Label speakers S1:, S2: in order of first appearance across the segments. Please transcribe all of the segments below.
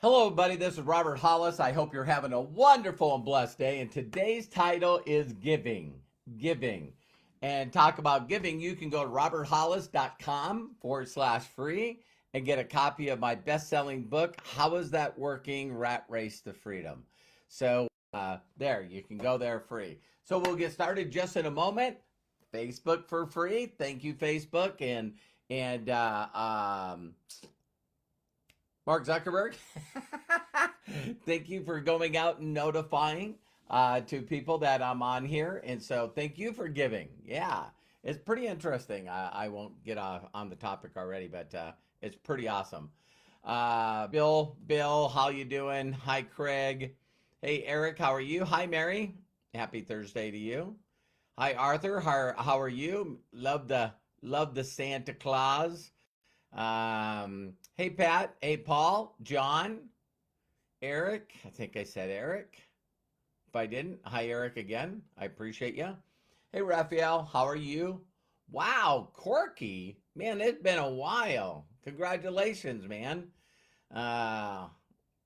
S1: Hello, everybody. This is Robert Hollis. I hope you're having a wonderful and blessed day. And today's title is Giving. Giving. And talk about giving, you can go to roberthollis.com/free and get a copy of my best selling book, How Is That Working? Rat Race to Freedom. So, there, you can go there free. So, we'll get started just in a moment. Facebook for free. Thank you, Facebook. And Mark Zuckerberg, thank you for going out and notifying to people that I'm on here. And so thank you for giving. Yeah, it's pretty interesting. I won't get off on the topic already, but it's pretty awesome. Bill, how you doing? Hi, Craig. Hey, Eric, how are you? Hi, Mary. Happy Thursday to you. Hi, Arthur. How are you? Love the Santa Claus. Hey, Pat. Hey, Paul. John. Eric. I think I said Eric. If I didn't, hi, Eric, again. I appreciate you. Hey, Raphael. How are you? Wow, Corky. Man, it's been a while. Congratulations, man. Uh,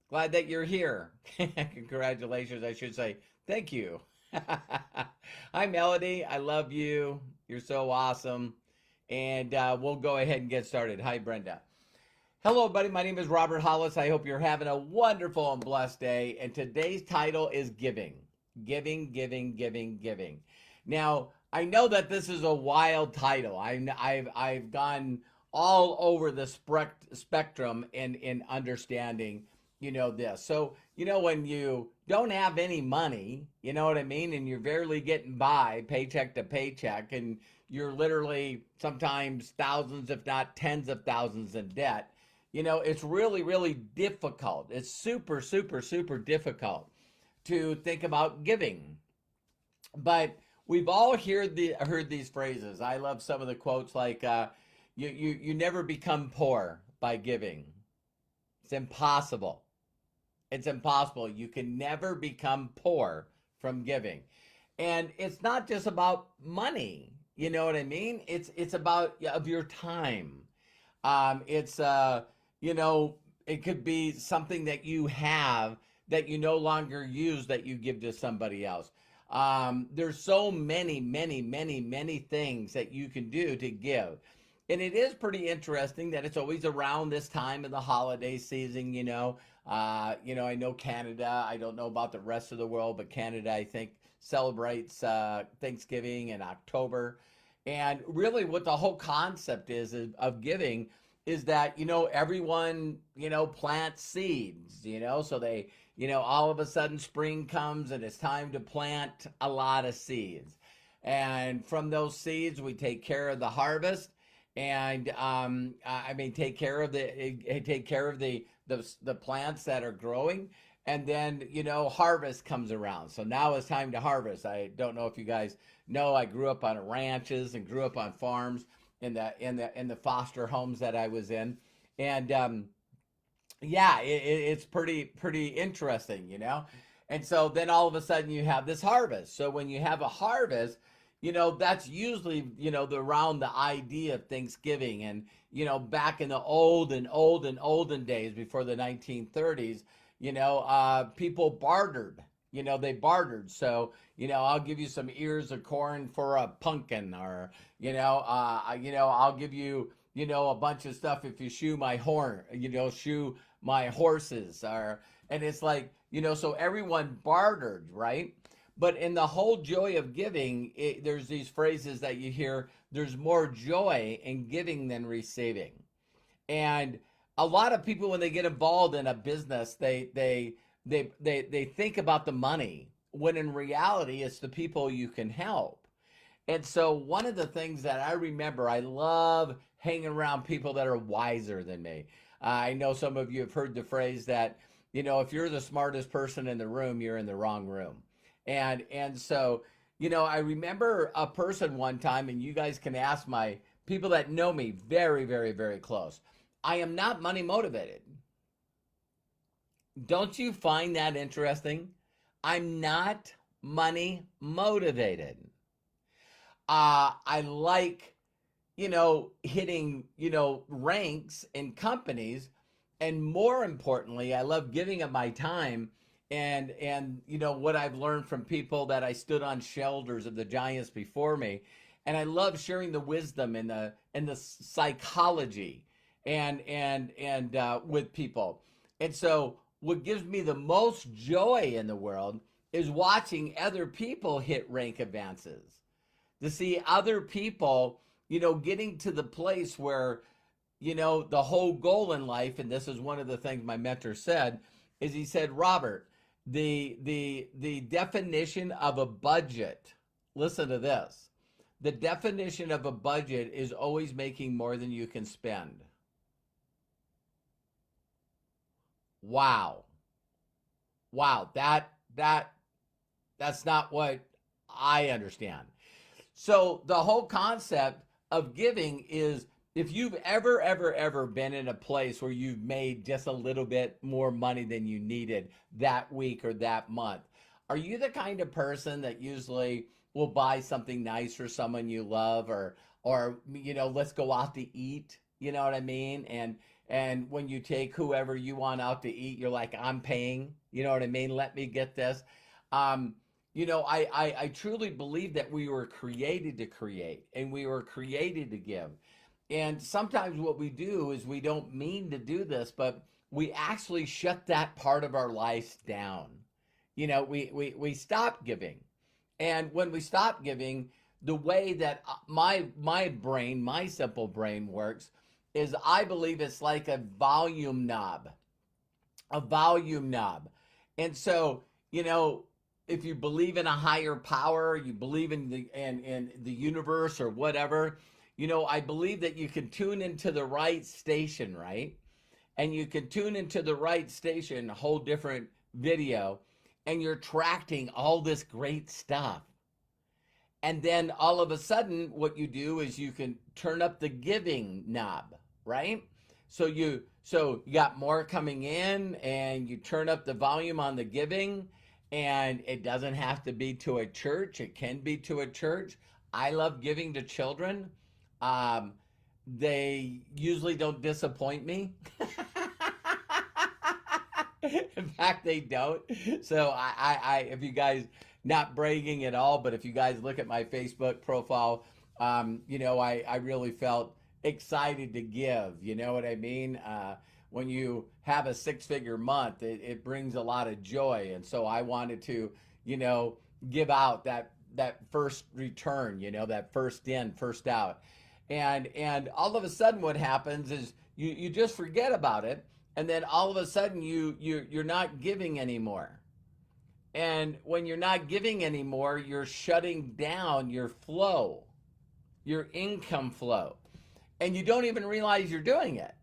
S1: Glad that you're here. Congratulations, I should say. Thank you. Hi, Melody. I love you. You're so awesome. And we'll go ahead and get started. Hi, Brenda. Hello, everybody. My name is Robert Hollis. I hope you're having a wonderful and blessed day. And today's title is Giving. Giving, giving, giving, giving. Now, I know that this is a wild title. I've gone all over the spectrum in understanding, this. So, when you don't have any money, you know what I mean? And you're barely getting by paycheck to paycheck, and you're literally sometimes thousands, if not tens of thousands in debt. It's really, really difficult. It's super, super, super difficult to think about giving. But we've all heard these phrases. I love some of the quotes like, you never become poor by giving. It's impossible. It's impossible. You can never become poor from giving. And it's not just about money. You know what I mean? It's about of your time. It's it could be something that you have that you no longer use that you give to somebody else. There's so many, many, many, many things that you can do to give. And it is pretty interesting that it's always around this time of the holiday season, I know Canada, I don't know about the rest of the world, but Canada, I think, celebrates Thanksgiving in October. And really what the whole concept is of giving is that, everyone, plants seeds, so they, all of a sudden spring comes and it's time to plant a lot of seeds. And from those seeds, we take care of the harvest. And take care of the plants that are growing, and then harvest comes around. So now it's time to harvest. I don't know if you guys know, I grew up on ranches and grew up on farms in the foster homes that I was in, and it's pretty interesting, And so then all of a sudden you have this harvest. So when you have a harvest, that's usually, around the idea of Thanksgiving. And, back in the olden days before the 1930s, people bartered, they bartered. So, I'll give you some ears of corn for a pumpkin, or, I'll give you, a bunch of stuff if you shoe my shoe my horses, and it's like, so everyone bartered, right? But in the whole joy of giving, there's these phrases that you hear, there's more joy in giving than receiving. And a lot of people, when they get involved in a business, they think about the money, when in reality, it's the people you can help. And so one of the things that I remember, I love hanging around people that are wiser than me. I know some of you have heard the phrase that, if you're the smartest person in the room, you're in the wrong room. And so, I remember a person one time, and you guys can ask my people that know me very, very, very close. I am not money motivated. Don't you find that interesting? I'm not money motivated. I like, hitting, ranks in companies, And more importantly, I love giving of my time and what I've learned from people that I stood on shoulders of the giants before me. And I love sharing the wisdom and the psychology and with people. And so what gives me the most joy in the world is watching other people hit rank advances. To see other people, getting to the place where the whole goal in life, and this is one of the things my mentor said, is he said, Robert, the definition of a budget, listen to this. The definition of a budget is always making more than you can spend. Wow. Wow. That's not what I understand. So the whole concept of giving is, if you've ever been in a place where you've made just a little bit more money than you needed that week or that month, are you the kind of person that usually will buy something nice for someone you love, or let's go out to eat, you know what I mean? And when you take whoever you want out to eat, you're like, I'm paying, you know what I mean? Let me get this. I truly believe that we were created to create and we were created to give. And sometimes what we do is we don't mean to do this, but we actually shut that part of our life down. We stop giving. And when we stop giving, the way that my brain, my simple brain works is, I believe it's like a volume knob. A volume knob. And so, if you believe in a higher power, you believe in the universe or whatever, I believe that you can tune into the right station, right? And you can tune into the right station, a whole different video, and you're attracting all this great stuff. And then all of a sudden, what you do is you can turn up the giving knob, right? So you got more coming in, and you turn up the volume on the giving, and it doesn't have to be to a church. It can be to a church. I love giving to children. Um, they usually don't disappoint me. In fact, they don't. So if you guys, not bragging at all, but if you guys look at my Facebook profile, I really felt excited to give. You know what I mean? When you have a six-figure month, it brings a lot of joy, and so I wanted to, give out that first return, that first in, first out. And all of a sudden what happens is you just forget about it, and then all of a sudden you're not giving anymore. And when you're not giving anymore, you're shutting down your flow, your income flow. And you don't even realize you're doing it.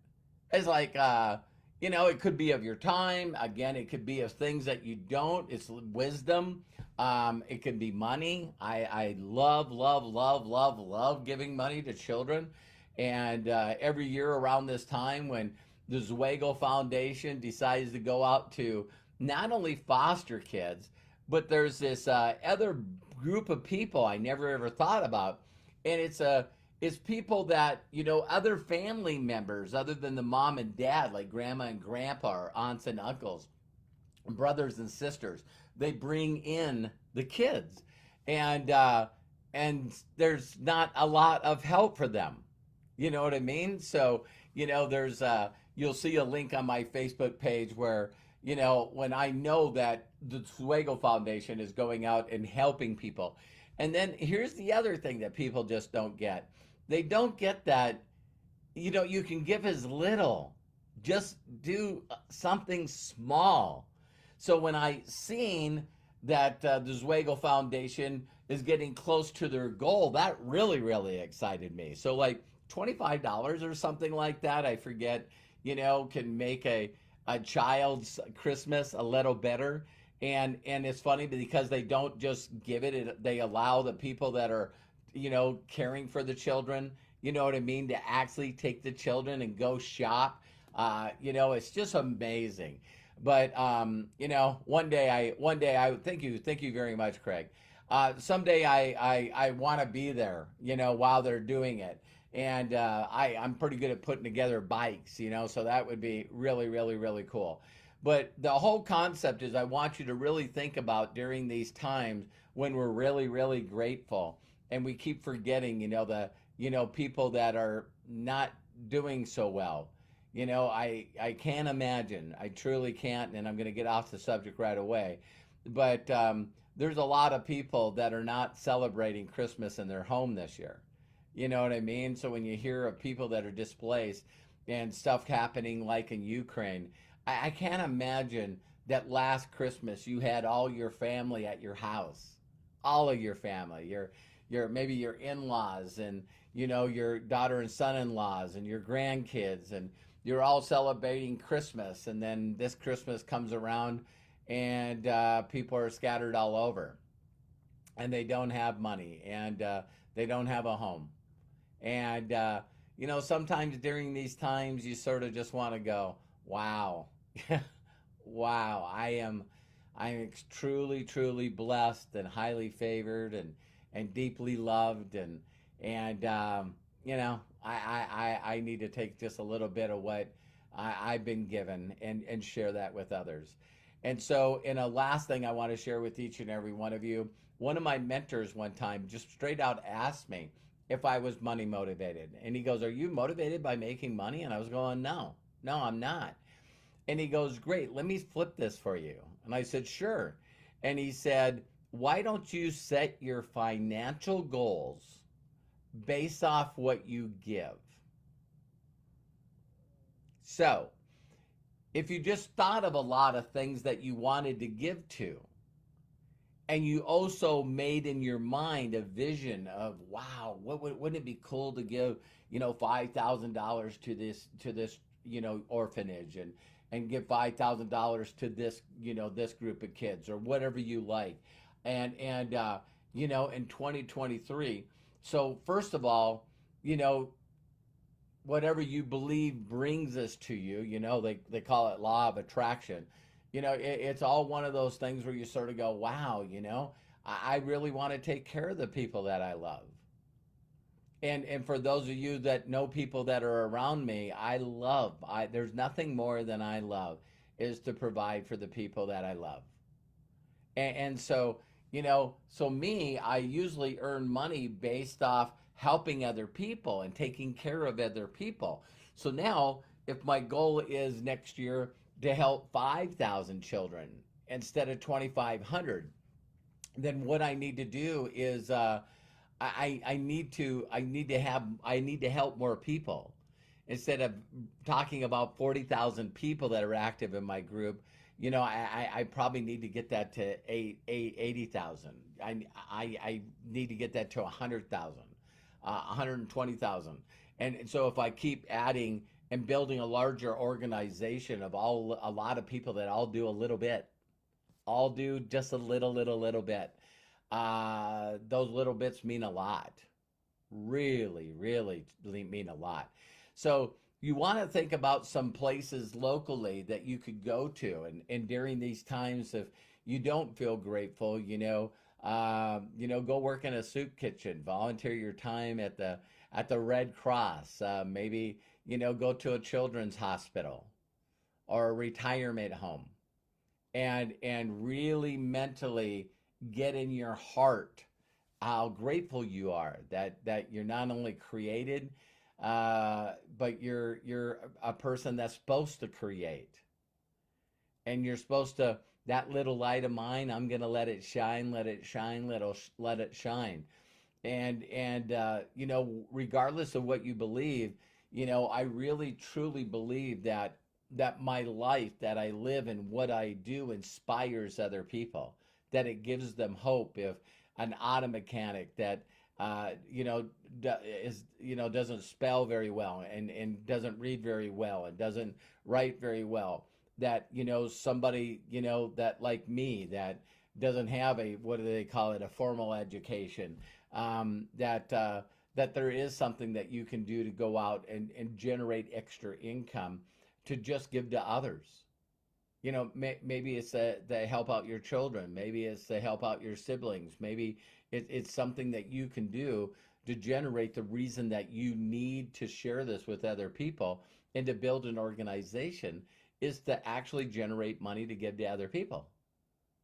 S1: It's like, it could be of your time. Again, it could be of things that you don't. It's wisdom. It can be money. I love giving money to children. And every year around this time, when the Zweigel Foundation decides to go out to not only foster kids, but there's this other group of people I never ever thought about. And it's people that, other family members other than the mom and dad, like grandma and grandpa, or aunts and uncles, brothers and sisters. They bring in the kids, and there's not a lot of help for them. You know what I mean? So, there's you'll see a link on my Facebook page where, when I know that the Zweigel Foundation is going out and helping people. And then here's the other thing that people just don't get. They don't get that, you can give as little. Just do something small. So when I seen that the Zweigel Foundation is getting close to their goal, that really, really excited me. So like $25 or something like that, I forget, can make a child's Christmas a little better. And it's funny because they don't just give it, they allow the people that are, caring for the children, you know what I mean, to actually take the children and go shop. It's just amazing. But one day I thank you very much, Craig. Someday I want to be there, while they're doing it. And I'm pretty good at putting together bikes, you know, so that would be really, really, really cool. But the whole concept is I want you to really think about during these times when we're really, really grateful and we keep forgetting, people that are not doing so well. I can't imagine, I truly can't, and I'm going to get off the subject right away. But there's a lot of people that are not celebrating Christmas in their home this year. You know what I mean? So when you hear of people that are displaced and stuff happening like in Ukraine, I can't imagine that last Christmas you had all your family at your house, all of your family, your maybe your in-laws and your daughter and son-in-laws and your grandkids, and you're all celebrating Christmas, and then this Christmas comes around and people are scattered all over and they don't have money and they don't have a home. And, sometimes during these times, you sort of just want to go, wow, wow, I'm truly, truly blessed and highly favored and deeply loved. I need to take just a little bit of what I've been given and share that with others. And so, in a last thing I want to share with each and every one of you, one of my mentors one time just straight out asked me if I was money motivated. And he goes, "Are you motivated by making money?" And I was going, "No, no, I'm not." And he goes, "Great, let me flip this for you." And I said, "Sure." And he said, "Why don't you set your financial goals based off what you give?" So, if you just thought of a lot of things that you wanted to give to, and you also made in your mind a vision of, wow, wouldn't it be cool to give $5,000 to this orphanage, and give $5,000 to this group of kids, or whatever you like, in 2023. So first of all, whatever you believe brings us to you, they call it law of attraction. It's all one of those things where you sort of go, wow, I really want to take care of the people that I love. And for those of you that know people that are around me, there's nothing more than I love is to provide for the people that I love. And so, so me, I usually earn money based off helping other people and taking care of other people. So now, if my goal is next year to help 5,000 children instead of 2,500, then what I need to do is I need to help more people. Instead of talking about 40,000 people that are active in my group, I probably need to get that to 80,000. I need to get that to 100,000, 120,000. And so if I keep adding and building a larger organization of a lot of people that all do a little bit, all do just a little bit, those little bits mean a lot. Really, really mean a lot. So you want to think about some places locally that you could go to, and during these times, if you don't feel grateful, go work in a soup kitchen, volunteer your time at the Red Cross, maybe go to a children's hospital or a retirement home, and really mentally get in your heart how grateful you are that you're not only created, but you're a person that's supposed to create, and you're supposed to, that little light of mine, I'm gonna let it shine, let it shine, let it shine. And regardless of what you believe, I really truly believe that my life that I live and what I do inspires other people, that it gives them hope. If an auto mechanic that doesn't spell very well and doesn't read very well and doesn't write very well, that somebody that like me, that doesn't have a, what do they call it, a formal education, that there is something that you can do to go out and generate extra income to just give to others. Maybe it's to help out your children. Maybe it's to help out your siblings. Maybe it's something that you can do to generate the reason that you need to share this with other people and to build an organization is to actually generate money to give to other people.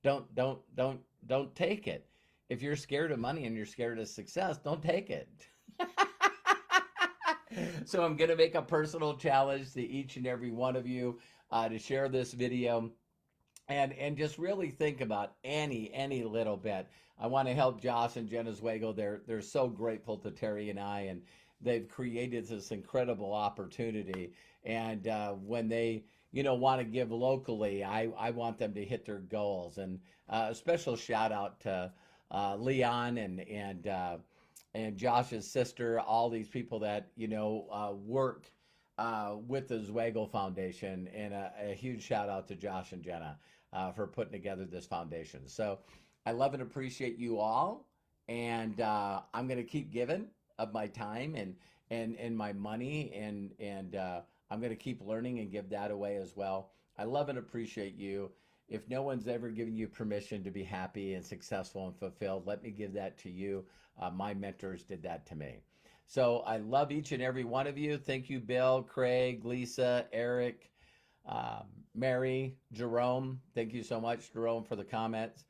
S1: Don't take it. If you're scared of money and you're scared of success, don't take it. So I'm going to make a personal challenge to each and every one of you to share this video and just really think about any little bit. I want to help Josh and Jenna Zwagel. They're so grateful to Terry and I, and they've created this incredible opportunity. And when they want to give locally, I want them to hit their goals. And a special shout out to Leon and Josh's sister, all these people that work with the Zwagel Foundation, and a huge shout out to Josh and Jenna for putting together this foundation. So I love and appreciate you all, and I'm going to keep giving of my time and my money, and I'm going to keep learning and give that away as well. I love and appreciate you. If no one's ever given you permission to be happy and successful and fulfilled, let me give that to you. My mentors did that to me. So I love each and every one of you. Thank you, Bill, Craig, Lisa, Eric, Mary, Jerome. Thank you so much, Jerome, for the comments.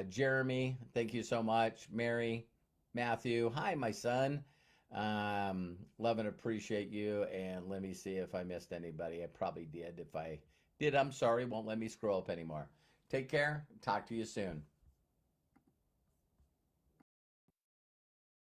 S1: Jeremy, thank you so much. Mary, Matthew, hi, my son. Love and appreciate you. And let me see if I missed anybody. I probably did. If I did, I'm sorry. Won't let me scroll up anymore. Take care. Talk to you soon.